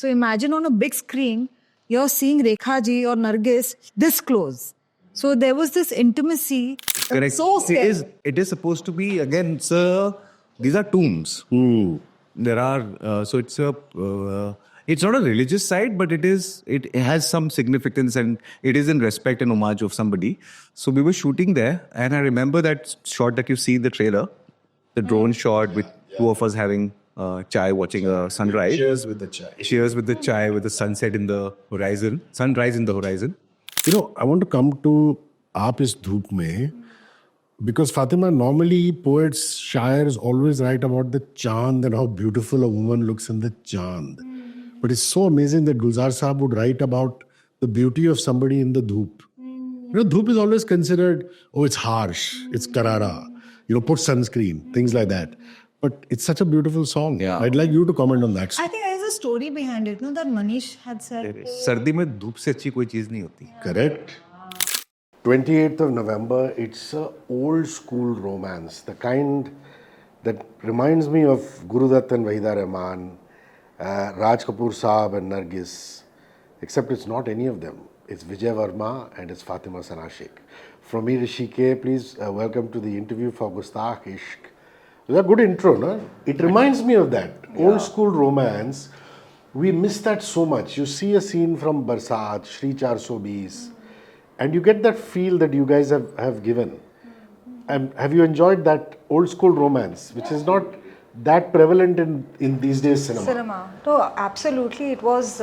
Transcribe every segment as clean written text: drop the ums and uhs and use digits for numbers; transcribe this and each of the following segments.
So imagine on a big screen, you're seeing Rekha ji or Nargis this close. So there was this intimacy. Correct. So scary. It is supposed to be, again, sir, these are tombs. There are, so it's not a religious side, but it has some significance, and it is in respect and homage of somebody. So we were shooting there, and I remember that shot that you see in the trailer, the drone shot with two of us having chai, watching a sunrise. Cheers with the chai. Cheers with the chai, with the sunset in the horizon, sunrise in the horizon. You know, I want to come to Aap Is Dhoop Mein, because Fatima, normally poets, shayars always write about the chand and how beautiful a woman looks in the chand. But it's so amazing that Gulzar Saab would write about the beauty of somebody in the dhoop. You know, dhoop is always considered, oh, it's harsh, it's karara, you know, put sunscreen, things like that. But it's such a beautiful song. Yeah. I'd like you to comment on that. I think there's a story behind it, no? That Manish had said. सर्दी में धूप से अच्छी कोई चीज नहीं होती. Correct. 28th of November, it's a old school romance, the kind that reminds me of Guru Dutt and Wahida Rahman, Raj Kapoor Saab and Nargis, except it's not any of them. It's Vijay Verma and it's Fatima Sana Sheikh. From me, Rishi K, please welcome to the interview for Gustakh Ishq. It was a good intro, no? It reminds me of that old school romance. We miss that so much. You see a scene from Barsat, Shri 420, and you get that feel that you guys have given. And have you enjoyed that old school romance, which is not that prevalent in these days cinema? So absolutely, it was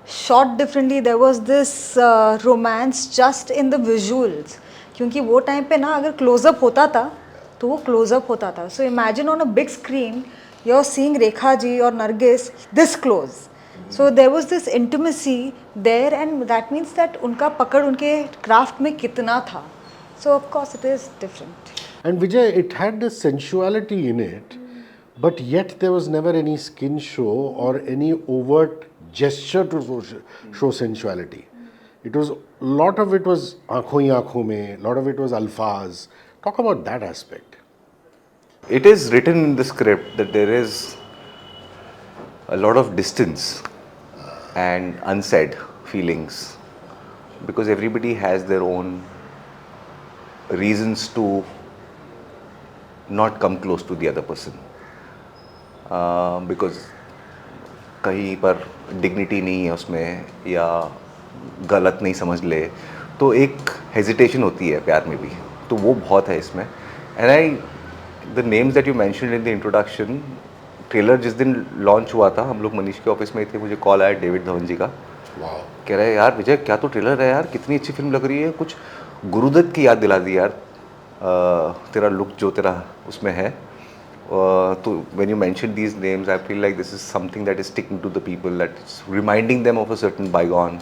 shot differently. There was this romance just in the visuals. क्योंकि वो time पे ना अगर close up होता था तो वो close up होता था. So imagine on a big screen, you're seeing Rekha ji or Nargis this close. So there was this intimacy there, and that means that उनका पकड़ उनके craft में कितना था. So of course it is different. And Vijay, it had the sensuality in it, but yet there was never any skin show or any overt gesture to show sensuality. It was, a lot of it was aankhon hi aankhon mein, a lot of it was alfaz. Talk about that aspect. It is written in the script that there is a lot of distance and unsaid feelings, because everybody has their own reasons to not come close to the other person, because कहीं पर dignity नहीं है उसमें या गलत नहीं समझ ले तो एक hesitation होती है प्यार में भी, तो वो बहुत है इसमें. And the names that you mentioned in the introduction, trailer जिस दिन लॉन्च हुआ था हम लोग मनीष के ऑफिस में थे, मुझे कॉल आया डेविड धवन जी का. कह रहे यार विजय क्या तो ट्रेलर है यार, कितनी अच्छी फिल्म लग रही है, कुछ गुरुदत्त की याद दिला दी यार, तेरा लुक जो तेरा उसमें है. तो when you mention these names, I feel like this is something that is sticking to the people, that is reminding them of a certain bygone,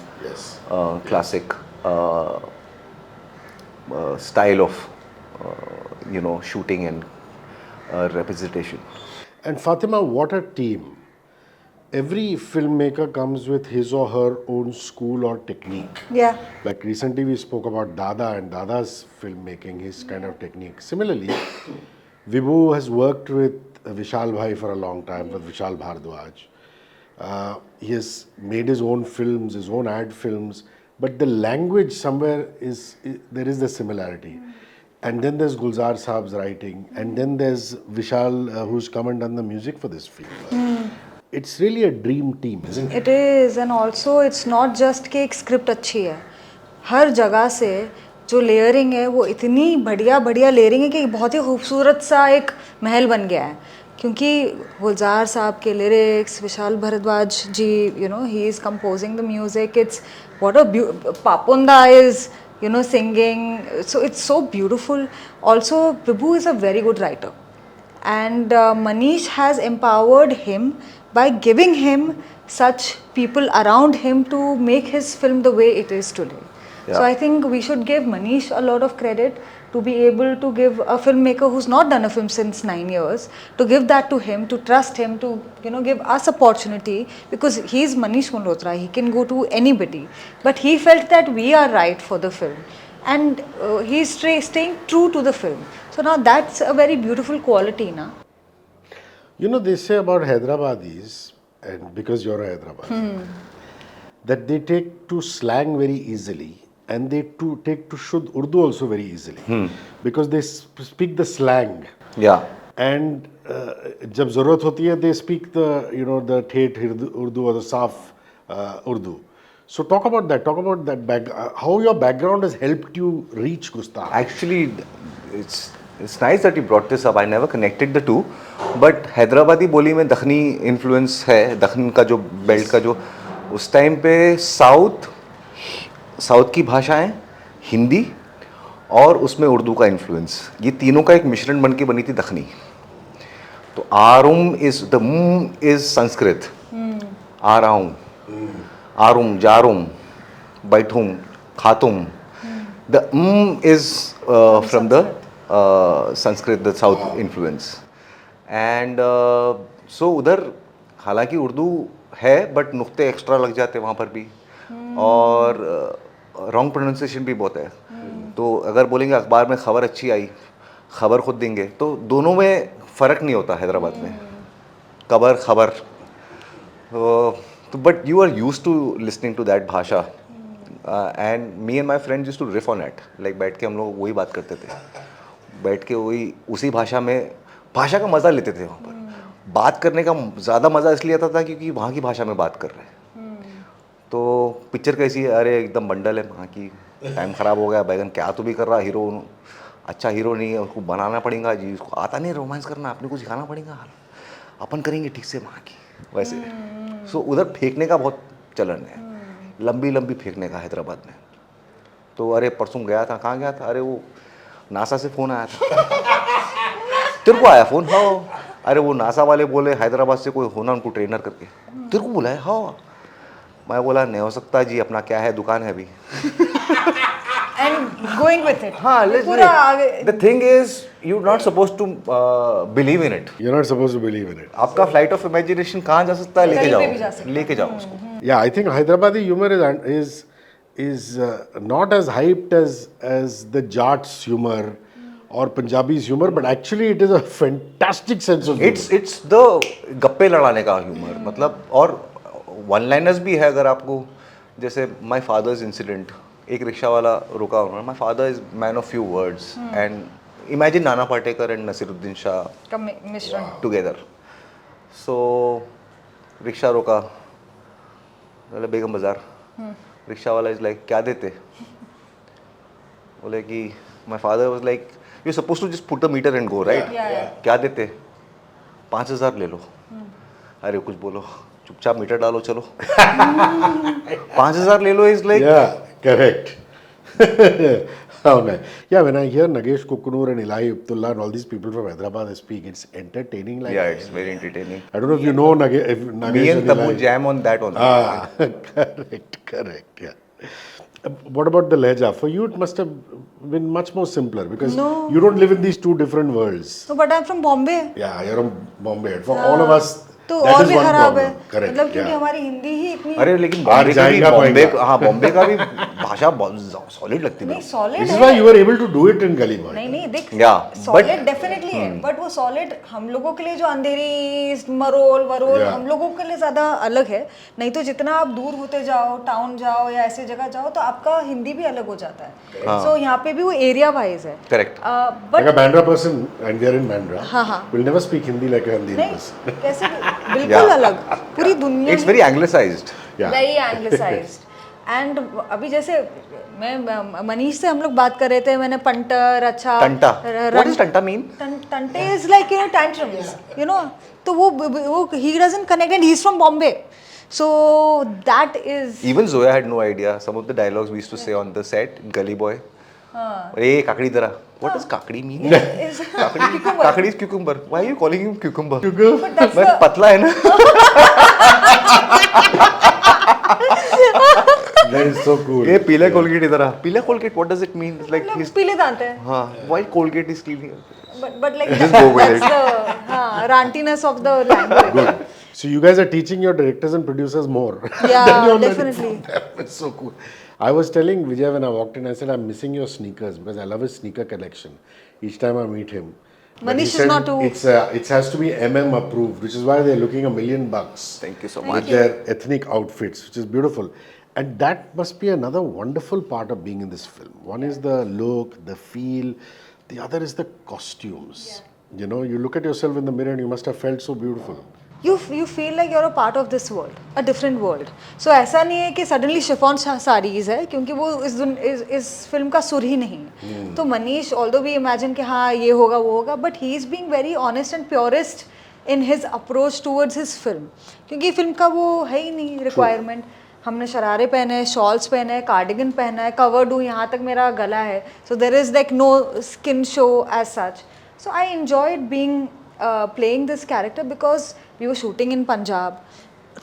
classic style of shooting and representation. And Fatima, what a team. Every filmmaker comes with his or her own school or technique. Yeah. Like recently we spoke about Dada and Dada's filmmaking, his kind of technique. Similarly, Vibhu has worked with Vishal Bhai for a long time, with Vishal Bhardwaj. He has made his own films, his own ad films, but the language somewhere there is the similarity. And then there's Gulzar Saab's writing, and then there's Vishal who's come and done the music for this film. It's really a dream team, isn't it? It is, and also it's not just कि एक script अच्छी है, हर जगह से जो layering है वो इतनी बढ़िया लेयरिंग है कि बहुत ही खूबसूरत सा एक महल बन गया है. क्योंकि गुलजार साहब के lyrics, Vishal Bhardwaj ji, he is composing the music. It's what a Papunda is, singing. So it's so beautiful. Also, Vibhu is a very good writer, and Manish has empowered him by giving him such people around him to make his film the way it is today. Yeah. So I think we should give Manish a lot of credit to be able to give a filmmaker who's not done a film since 9 years, to give that to him, to trust him, to give us opportunity, because he's Manish Malhotra, he can go to anybody. But he felt that we are right for the film, and he's staying true to the film. So now that's a very beautiful quality, na? They say about Hyderabadis, and because you're a Hyderabad, that they take to slang very easily, and they take to Shuddh Urdu also very easily, because they speak the slang. Yeah. And जब ज़रूरत होती है, they speak the the ठेठ Urdu or the साफ Urdu. So talk about that. Talk about that how your background has helped you reach Gustaf. Actually, it's nice that you brought this up. I never connected the two, but Hyderabadi बोली में Dakhni influence है, दखन का जो belt का जो उस time पे south की भाषाएं, हिंदी और उसमें उर्दू का इन्फ्लुएंस, ये तीनों का एक मिश्रण बन के बनी थी दखनी. तो आरुम इज संस्कृत, आ रहा हूँ, आरुम, जारुम, बैठूं, खातुम. The is from the Sanskrit, the South influence. And so उधर हालांकि उर्दू है बट नुक्ते एक्स्ट्रा लग जाते वहाँ पर भी, और रॉन्ग प्रोनाउंसिएशन भी बहुत है. तो अगर बोलेंगे अखबार में खबर अच्छी आई, खबर खुद देंगे, तो दोनों में फ़र्क नहीं होता हैदराबाद में, खबर. But you are used to listening to that भाषा, and me and my friends used to riff on it. Like बैठ के हम लोग वही बात करते थे, बैठ के वही उसी भाषा में, भाषा का मज़ा लेते थे. वहाँ पर बात करने का ज़्यादा मज़ा इसलिए आता था क्योंकि वहाँ की भाषा में बात कर रहे हैं. तो पिक्चर कैसी है, अरे एकदम बंडल है वहाँ की, टाइम ख़राब हो गया, बैगन क्या तू भी कर रहा, हीरो अच्छा हीरो नहीं है, उसको बनाना पड़ेगा जी, उसको आता नहीं रोमांस करना, अपने को सिखाना पड़ेगा, अपन करेंगे ठीक से वहाँ की वैसे. सो उधर फेंकने का बहुत चलन है, लंबी लंबी फेंकने का हैदराबाद में. तो अरे परसों गया था, कहाँ गया था, अरे वो नासा से फ़ोन आया था. तेरे को आया फ़ोन? हाँ. अरे वो नासा वाले बोले हैदराबाद से कोई होना उनको ट्रेनर करके, तेरे को बुलाया? हाँ. मैं बोला नहीं हो सकता जी, अपना क्या है, दुकान है अभी. And going with it. हाँ, पूरा आगे. the thing is you're not supposed to believe in it. You're not supposed to believe in it. आपका फ्लाइट ऑफ इमेजिनेशन कहाँ जा सकता है, कहीं पे भी जा सकता है. लेके जाओ उसको. Yeah, I think Hyderabadi humor is not as hyped as the Jats humor or Punjabi's humor, but actually it is a fantastic sense of humor. It's the गप्पे लड़ाने का ह्यूमर, मतलब, और वन लाइनर्स भी है. अगर आपको जैसे माय फादर्स इंसिडेंट, एक रिक्शा वाला रुका उन्होंने, my father is man of few words, and imagine Nana Patekar and Naseeruddin Shah का मिश्रण. टुगेदर. सो रिक्शा रोका, बोले बेगम बाज़ार. रिक्शा वाला इज लाइक क्या देते, बोले कि my father was like you suppose to just put the meter and go, right. क्या देते? 5,000 ले लो. अरे कुछ बोलो, चुपचाप मीटर डालो, चलो. 5,000 ले लो is like. Yeah, correct. How nice. Yeah, when I hear Nagesh Kukunur and Ilahi Abdullah and all these people from Hyderabad speak, it's entertaining. Like, Yeah, it's very entertaining. I don't know if you know Nagesh Me and Tabu Ilahi. jam on that only. Correct, yeah. What about the Lehja? For you, it must have been much more simpler because No. you don't live in these two different worlds. No, but I'm from Bombay. Yeah, you're from Bombay. For all of us, तो that और is भी one खराब है. problem. Correct. मतलब क्योंकि Yeah. हमारी हिंदी ही इतनी. अरे लेकिन आज बॉम्बे का भी, जाएगा पाएगा. हाँ बॉम्बे का भी भाषा बहुत सॉलिड लगती नहीं है. सॉलिड This is है. why you were able to do it in Gully Boy. नहीं देख, Yeah, सॉलिड but- डेफिनेटली है, बट वो सॉलिड हम लोगों के लिए जो अंधेरी मरोल वरोल Yeah. हम लोगों के लिए ज़्यादा अलग है. नहीं तो जितना आप दूर होते जाओ, टाउन जाओ या ऐसे जगह जाओ, तो आपका हिंदी भी अलग हो जाता है. सो यहाँ पे भी वो एरिया वाइज है. Correct. Like a Bandra person, and we are in Bandra, हाँ. will never speak Hindi like a Hindi नहीं person. कैसे बिल्कुल Yeah. अलग, पूरी दुनिया It's very anglicized. Yeah. Very anglicised. And अभी जैसे मैं मनीष से हम लोग बात कर रहे थे, मैंने पंटर अच्छा Tanta. What does tanta mean? टंटे इज लाइक tantrums, तो वो he doesn't connect and he's from Bombay, so that is. Even Zoya had no idea. Some of the dialogues we used to say on the set, Gully Boy. Hey, kakadi dara. What does kakadi mean? is Kakadi is cucumber. Why are you calling him cucumber? But that's मैं the- पतला है ना. That is so cool. ये पीला Colgate इधर आ. पीला Colgate, what does it mean? It's like मतलब he's, पीले दांत है, हाँ, why Colgate is cleaning? but like Just go with that's the हाँ rantiness of the language. So you guys are teaching your directors and producers more. Yeah, than you're learning definitely. from them. It's so cool. I was telling Vijay when I walked in, I said I'm missing your sneakers because I love his sneaker collection. Each time I meet him, But he Manish is said not too. it has to be MM approved, which is why they're looking $1 million Thank you so with much. their ethnic outfits, which is beautiful. And that must be another wonderful part of being in this film. One is the look, the feel, the other is the costumes. You know, you look at yourself in the mirror and you must have felt so beautiful. You feel like you're a part of this world, a different world. So ऐसा नहीं है कि suddenly chiffon sarees है, क्योंकि वो इस film का सुर ही नहीं है. तो मनीष, although we imagine कि हाँ ये होगा वो होगा, but he is being very honest and purist in his approach towards his film. क्योंकि फिल्म का वो है ही नहीं requirement. हमने शरारे पहने हैं, शॉल्स पहने हैं, कार्डिगन पहना है, कवर्ड हूँ, यहाँ तक मेरा गला है. So there is like no skin show as such. So I enjoyed being playing this character because we were shooting in Punjab,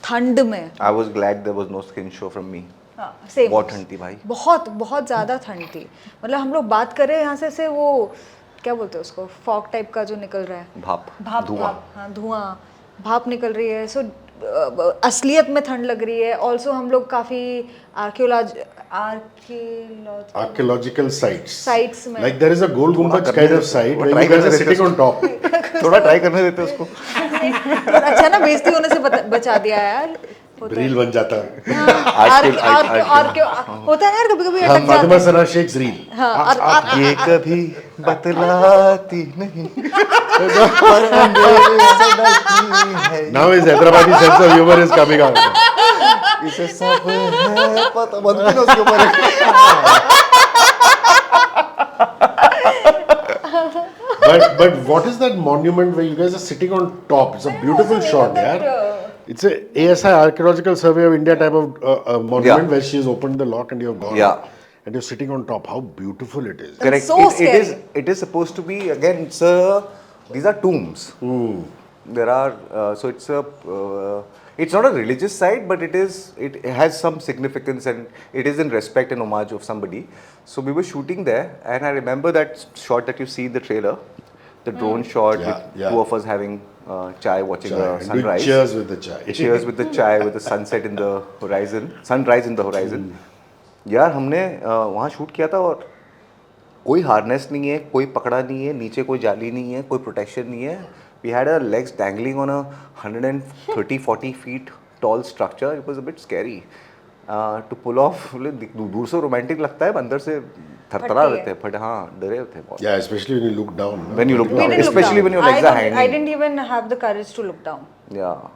ठंड में. I was glad there was no skin show from me. हाँ, same. बहुत ठंड थी भाई. बहुत बहुत ज़्यादा ठंड थी. मतलब हम लोग बात कर रहे हैं यहाँ से वो क्या बोलते हैं उसको, फॉग टाइप का जो निकल रहा है. भाप, धुआं. हाँ, धुआं, भाप निकल रही है. सो असलियत में ठंड लग रही है. ऑल्सो हम लोग काफ़ी Archaeological sites. Sites में. Like there is a Gol Gumbaz kind of site where you guys are sitting on top. थोड़ा ट्राई करने देते उसको. अच्छा ना, बेइज्जती होने से बचा दिया यार. रील बन जाता है. और क्यों होता है यार, कभी कभी अटक फातिमा जाता है. सना शेख्स रील. ये कभी बतलाती नहीं पर अंधेरे से डरती है. Now his Hyderabadi sense of humor is coming out. इसे सब है पता, बनती ना उसके ऊपर. But what is that monument where you guys are sitting on top? It's a beautiful shot, yeah. It's a ASI Archaeological Survey of India type of monument Yeah. where she has opened the lock and you have gone. Yeah. And you're sitting on top. How beautiful it is. Correct. so scary. It is supposed to be, again, these are tombs. There are so it's not a religious site, but it has some significance, and it is in respect and homage of somebody. So we were shooting there, and I remember that shot that you see in the trailer, the drone shot Yeah, with yeah. two of us having chai, watching the And doing sunrise. cheers with the chai. Cheers with the chai, with the sunset in the horizon, sunrise in the horizon. यार हमने वहाँ shoot किया था और कोई harness नहीं है, कोई पकड़ा नहीं है, नीचे कोई जाली नहीं है, कोई प्रोटेक्शन नहीं है. We had our legs dangling on a 130-40 feet tall structure. It was a bit scary to pull off. दूर से रोमांटिक लगता है, अंदर से थरथरा रहते हैं, फट हाँ डरे होते हैं बहुत. Yeah, especially when you look down. no? When you look We down, didn't look especially down. when your legs are hanging. I didn't even have the courage to look down. Yeah.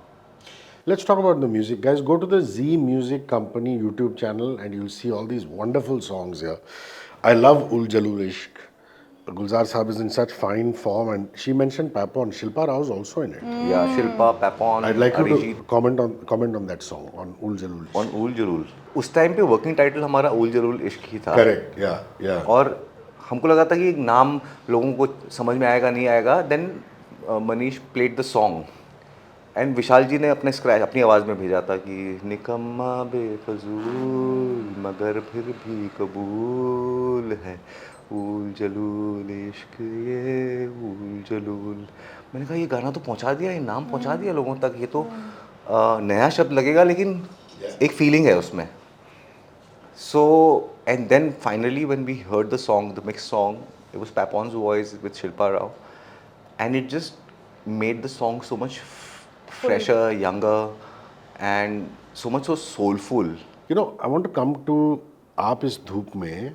Let's talk about the music. Guys, go to the Z Music Company YouTube channel and you'll see all these wonderful songs here. I love Ul Jalul Ishq. Gulzar Saab is in such fine form, and she mentioned Papon. Shilpa Rao is also in it. Yeah, Shilpa, Papon, I'd like you Arijit. to comment on that song, on Ul Jalul Ishq. On Ool Jalul. उस time पे working title हमारा Ool Jalul इश्क ही था. Correct, yeah. और हमको लगा था कि नाम लोगों को समझ में आएगा नहीं आएगा. Then Manish played the song and Vishal ji ने अपने स्क्रैच अपनी आवाज़ में भेजा था कि निकम्मा बेफजूल मगर फिर भी कबूल है ऊल जलूल इश्क ये ऊल जलूल. मैंने कहा ये गाना तो पहुंचा दिया, ये नाम पहुंचा दिया लोगों तक. ये तो नया शब्द लगेगा लेकिन एक फीलिंग है उसमें. So, and then finally when we heard the song, the mixed song, it was Papon's voice with Shilpa Rao, and it just made the song so much fresher, younger, and so much so soulful. You know, I want to come to Aap Is Dhoop Mein,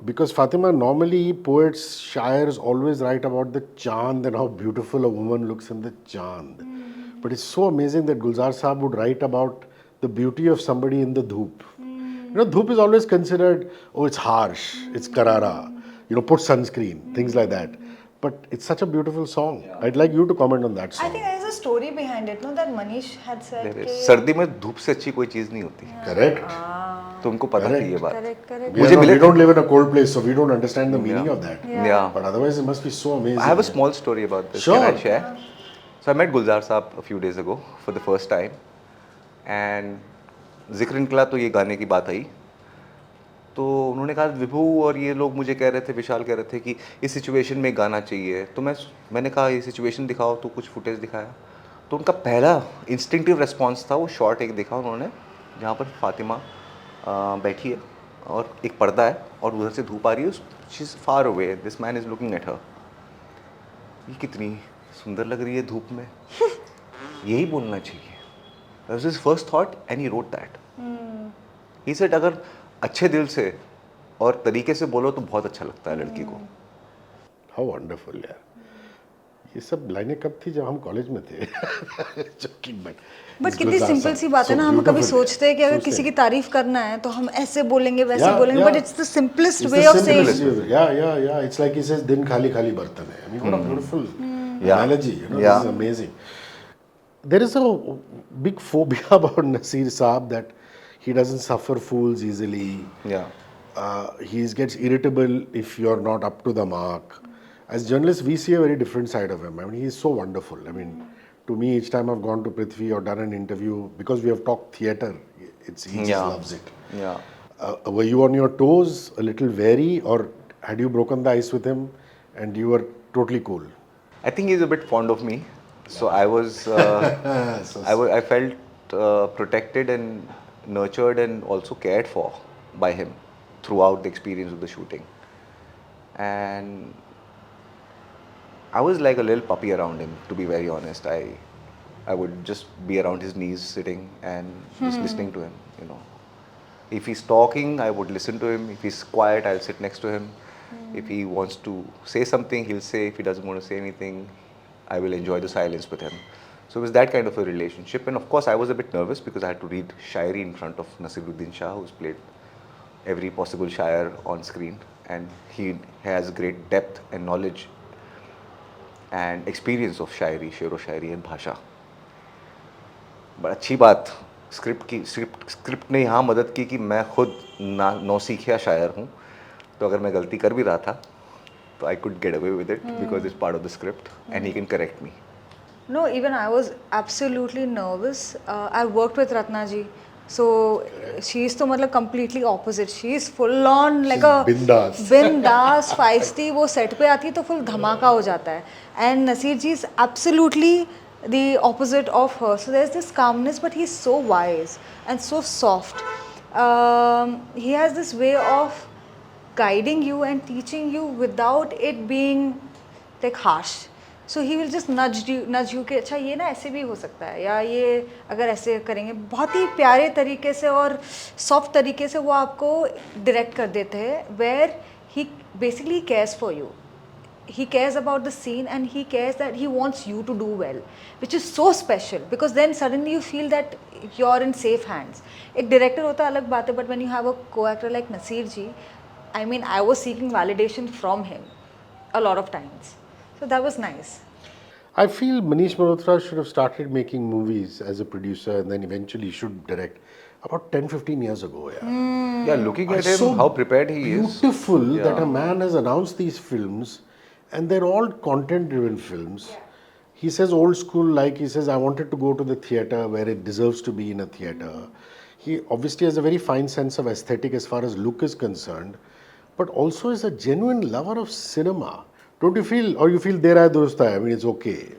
because Fatima, normally poets, shairs always write about the chand and how beautiful a woman looks in the chand. But it's so amazing that Gulzar Saab would write about the beauty of somebody in the dhoop. You know, dhoop is always considered, oh, it's harsh, it's karara, you know, put sunscreen, things like that. But it's such a beautiful song. I'd like you to comment on that I song. think there is a story behind it, no? That Manish had said. There is. कि- सर्दी में धूप से अच्छी कोई चीज़ नहीं होती. Correct? तो उनको पता थी ये बात. Correct. We, we don't live in a cold place, so we don't understand the meaning of that. Yeah. But otherwise, it must be so amazing. I have a small story about this. Sure. Can I share? So I met Gulzar Saab a few days ago for the first time, and जिक्र निकला तो ये गाने की बात आई. तो उन्होंने कहा विभू और ये लोग मुझे कह रहे थे, विशाल कह रहे थे कि इस सिचुएशन में गाना चाहिए. तो मैंने कहा ये सिचुएशन दिखाओ. तो कुछ फुटेज दिखाया. तो उनका पहला इंस्टिंक्टिव रिस्पॉन्स था वो शॉट एक देखा उन्होंने जहाँ पर फातिमा बैठी है और एक पर्दा है और उधर से धूप आ रही है. She is far away, this man is looking at her. ये कितनी सुंदर लग रही है धूप में, यही बोलना चाहिए. That was his first thought and he wrote that. He said अगर अच्छे दिल से और तरीके से बोलो तो बहुत अच्छा लगता है लड़की को. हाउ वंडरफुल यार. ये सब लाइनें कब थी जब हम कॉलेज में थे. Joking, बट कितनी सिंपल सी बात है ना. हम कभी सोचते हैं कि अगर किसी की तारीफ करना है तो हम ऐसे बोलेंगे वैसे बोलेंगे, but it's the simplest way of saying. Yeah. It's like he says, दिन खाली खाली बर्तन है. I mean, what a beautiful analogy. You know, Yeah. this is amazing. There is a big phobia about Nasir Saab that he doesn't suffer fools easily. Yeah. He gets irritable if you're not up to the mark. As journalists, we see a very different side of him. I mean, he's so wonderful. I mean, to me, each time I've gone to Prithvi or done an interview, because we have talked theatre, he just loves it. Yeah. Were you on your toes, a little wary, or had you broken the ice with him and you were totally cool? I think he's a bit fond of me, so I was. I felt protected and nurtured and also cared for by him throughout the experience of the shooting, and I was like a little puppy around him. To be very honest, I would just be around his knees, sitting and just listening to him. You know, if he's talking, I would listen to him. If he's quiet, I'll sit next to him. If he wants to say something, he'll say. If he doesn't want to say anything, I will enjoy the silence with him. So it was that kind of a relationship. And of course, I was a bit nervous because I had to read Shairi in front of Nasiruddin Shah, who's played every possible Shair on screen. And he has great depth and knowledge and experience of Shairi, Shero Shairi and Bhasha. But अच्छी बात script ने यहाँ मदद की कि मैं खुद नौसीखिया शायर हूँ. तो अगर मैं गलती कर भी रहा था तो I could get away with it because it's part of the script and he can correct me. No, even I was absolutely nervous. I worked with Ratna ji. So she's तो मतलब completely opposite. She's full on like a बिंदास feisty. वो set पे आती है तो full धमाका हो जाता है. And Nasir ji is absolutely the opposite of her. So there's this calmness, but he's so wise and so soft. He has this way of guiding you and teaching you without it being like harsh. So he will just nudge you कि अच्छा ये ना ऐसे भी हो सकता है या ये अगर ऐसे करेंगे. बहुत ही प्यारे तरीके से और सॉफ्ट तरीके से वो आपको डायरेक्ट कर देते हैं. where he basically cares for you. He cares about the scene and he cares that he wants you to do well, which is so special because then suddenly you feel that you're in safe hands. एक director होता है अलग बात है, but when you have a co-actor like Nasir ji, I mean, I was seeking validation from him a lot of times. So that was nice. I feel Manish Malhotra should have started making movies as a producer and then eventually should direct about 10-15 years ago. Yeah. Yeah, looking at him, So how prepared he is. Beautiful Yeah. that a man has announced these films and they're all content driven films. He says old school, like he says, I wanted to go to the theatre where it deserves to be in a theatre. He obviously has a very fine sense of aesthetic as far as look is concerned, but also is a genuine lover of cinema. Don't you feel, or you feel there durust hai, I mean, it's okay.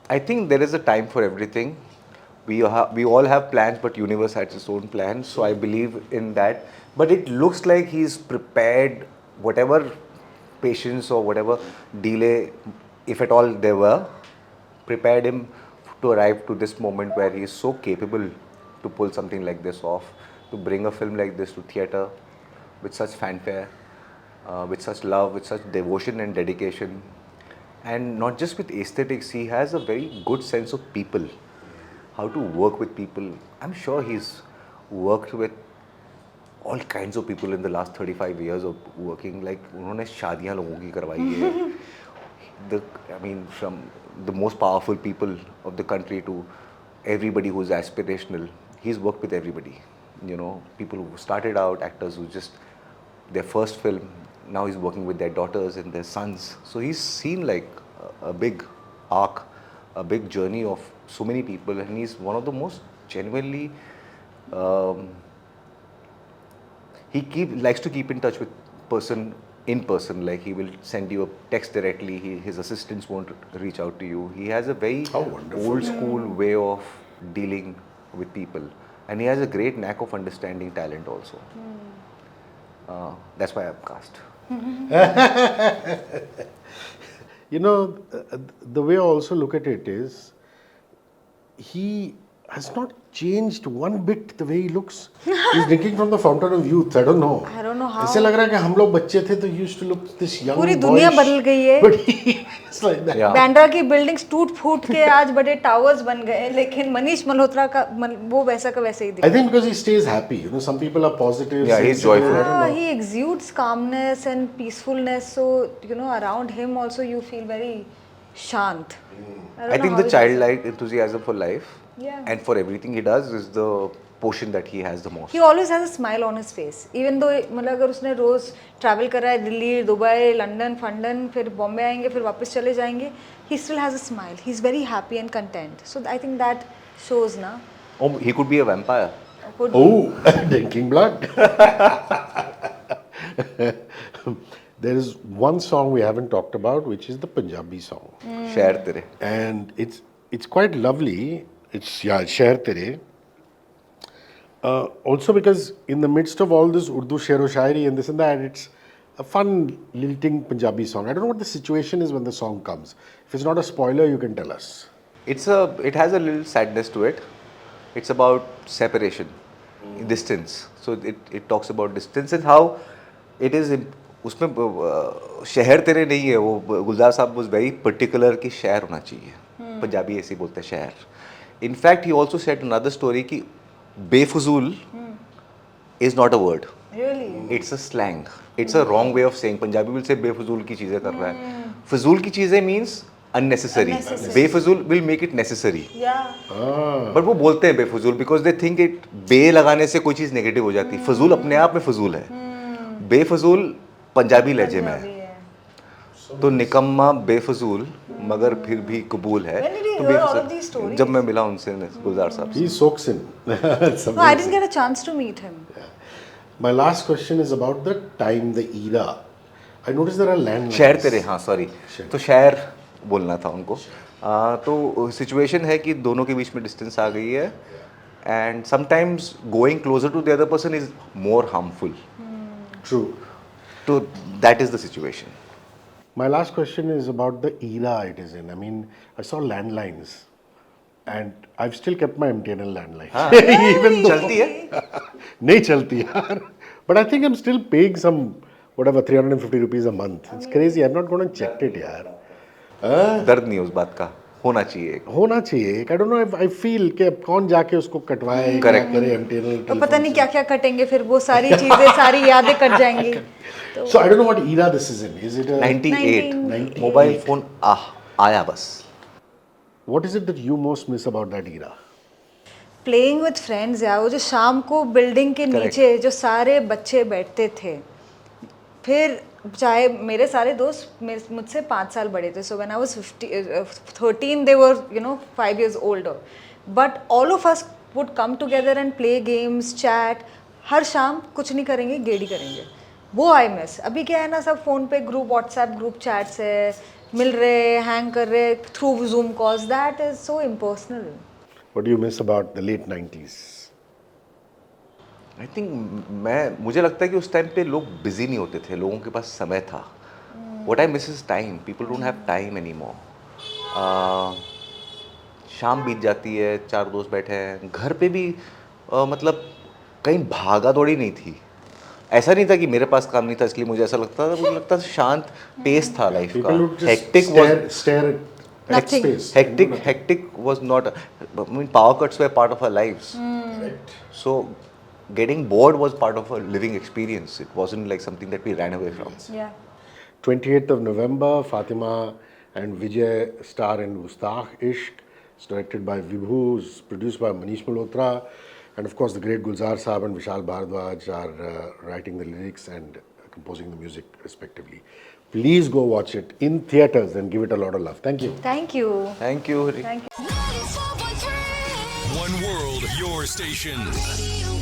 I think there is a time for everything. We all have plans, but universe has its own plans. So I believe in that. But it looks like he's prepared, whatever patience or whatever delay, if at all there were, prepared him to arrive to this moment where he is so capable to pull something like this off, to bring a film like this to theatre with such fanfare, with such love, with such devotion and dedication. And not just with aesthetics, he has a very good sense of people, how to work with people. I'm sure he's worked with all kinds of people in the last 35 years of working. Like, उन्होंने शादियाँ लोगों की करवाई है. I mean, from the most powerful people of the country to everybody who's aspirational, he's worked with everybody. You know, people who started out, actors who just, their first film, now he's working with their daughters and their sons. So he's seen like a big arc, a big journey of so many people, and he's one of the most genuinely, likes to keep in touch with in person, like he will send you a text directly, his assistants won't reach out to you. He has a very old school way of dealing with people, and he has a great knack of understanding talent also. That's why I'm cast. You know, the way I also look at it is, he has not changed one bit the way he looks. He's drinking from the fountain of youth. I don't know. I don't know how. ऐसे लग रहा है कि हम लोग बच्चे थे तो used to look this young पूरी दुनिया boyish, बदल गई है। But he is like that. Yeah. Bandra की बिल्डिंग्स टूट फूट के आज बड़े टावर्स बन गए, लेकिन मनीष मल्होत्रा का वो वैसा का वैसे ही I दिखता think because he stays happy. You know, some people are positive. Yeah, he's sensitive, joyful. I don't know. he exudes calmness and peacefulness, so you know around him also you feel very shant. don't I know think how the he does it. childlike enthusiasm for life Yeah. and for everything he does is the portion that he has the most. He always has a smile on his face, even though मतलब अगर उसने रोज travel करा है Delhi, Dubai, London, फंडन, फिर बॉम्बे आएंगे, फिर वापस चले जाएंगे, he still has a smile. He's very happy and content. So I think that shows ना. Oh, he could be a vampire. Could Oh, drinking blood. There is one song we haven't talked about, which is the Punjabi song, शहर तेरे. and it's quite lovely. It's Sheher Tere. Also because in the midst of all this Urdu shero shairi and this and that, it's a fun lilting Punjabi song. I don't know what the situation is when the song comes. If it's not a spoiler, you can tell us. It has a little sadness to it. It's about separation, distance. So it talks about distance and how it is. उसमें शहर तेरे नहीं है वो. गुलजार साहब was very particular कि शहर होना चाहिए. पंजाबी ऐसे बोलते हैं शहर. In fact, he also said another story कि बेफजूल is not a word. really? It's a slang. It's a wrong way of saying. Punjabi will say बेफजूल की चीज़ें कर रहा है. फजूल की चीज़ें means unnecessary. बेफजूल will make it necessary. Yeah. But वो बोलते हैं बेफजूल बिकॉज दे थिंक इट बे लगाने से कोई चीज़ नेगेटिव हो जाती है. फजूल अपने आप में फजूल है. बेफजूल पंजाबी लहजे में है. तो निकम्मा बेफजूल मगर फिर भी कबूल है. When did you तो hear all of बेफजूल- these stories? जब मैं मिला उनसे गुलजार साहब से. He soaks in. It's No, I didn't amazing. get a chance to meet him. My last question is about the time, the era. I noticed there are landlines. शहर तेरे, हाँ sorry, तो शहर बोलना था उनको. तो सिचुएशन है कि दोनों के बीच में डिस्टेंस आ गई है and sometimes going closer to the other person is more harmful. True. तो that is the situation. My last question is about the era it is in. I mean, I saw landlines, and I've still kept my MTNL landline. Even though चलती है. नहीं चलती यार. But I think I'm still paying some whatever 350 rupees a month. It's crazy. I'm not going to check it यार. दर्द नहीं उस बात का. होना चाहिए. होना चाहिए. I don't know if I feel कि अब कौन जाके उसको कटवाए. Correct. करे MTNL. तो पता नहीं क्या क्या कटेंगे, फिर वो सारी चीजें सारी यादें कट जाएंगी. So I don't know what era this is in. Is it a 98 98. Mobile phone आया बस. What is it that you most miss about that era? Playing with friends यार, वो जो शाम को बिल्डिंग के Correct. नीचे जो सारे बच्चे बैठते थे, फिर चाहे मेरे सारे दोस्त मुझसे 5 साल बड़े थे, so when I was 13 they were 5 years older, but all of us would come together and play games, chat. हर शाम कुछ नहीं करेंगे, गेड़ी करेंगे. वो आई मिस. अभी क्या है ना, सब फ़ोन पे ग्रुप, व्हाट्सएप ग्रुप चैट्स है, मिल रहे, हैंग कर रहे through zoom calls. That is so impersonal. What do you miss about the late 90s? I think मुझे लगता है कि उस टाइम पे लोग बिजी नहीं होते थे. लोगों के पास समय था. What I miss is time. People don't have time any more. शाम बीत जाती है, 4 दोस्त बैठे हैं घर पे भी. मतलब कहीं भागा दौड़ी नहीं थी. ऐसा नहीं था कि मेरे पास काम नहीं था इसलिए मुझे ऐसा लगता था. मुझे लगता था शांत पेस था लाइफ का. People would just hectic stare at Nothing. space. hectic was not. I mean, power cuts were part of our lives. So getting bored was part of a living experience. It wasn't like something that we ran away from. Yeah. 28th of November, Fatima and Vijay star in Gustakh Ishq. It's directed by Vibhu, it's produced by Manish Malhotra, and of course the great Gulzar Saab and Vishal Bhardwaj are writing the lyrics and composing the music respectively. Please go watch it in theatres and give it a lot of love. Thank you. Thank you. Thank you. Thank you. 94.3 One world, your station. Radio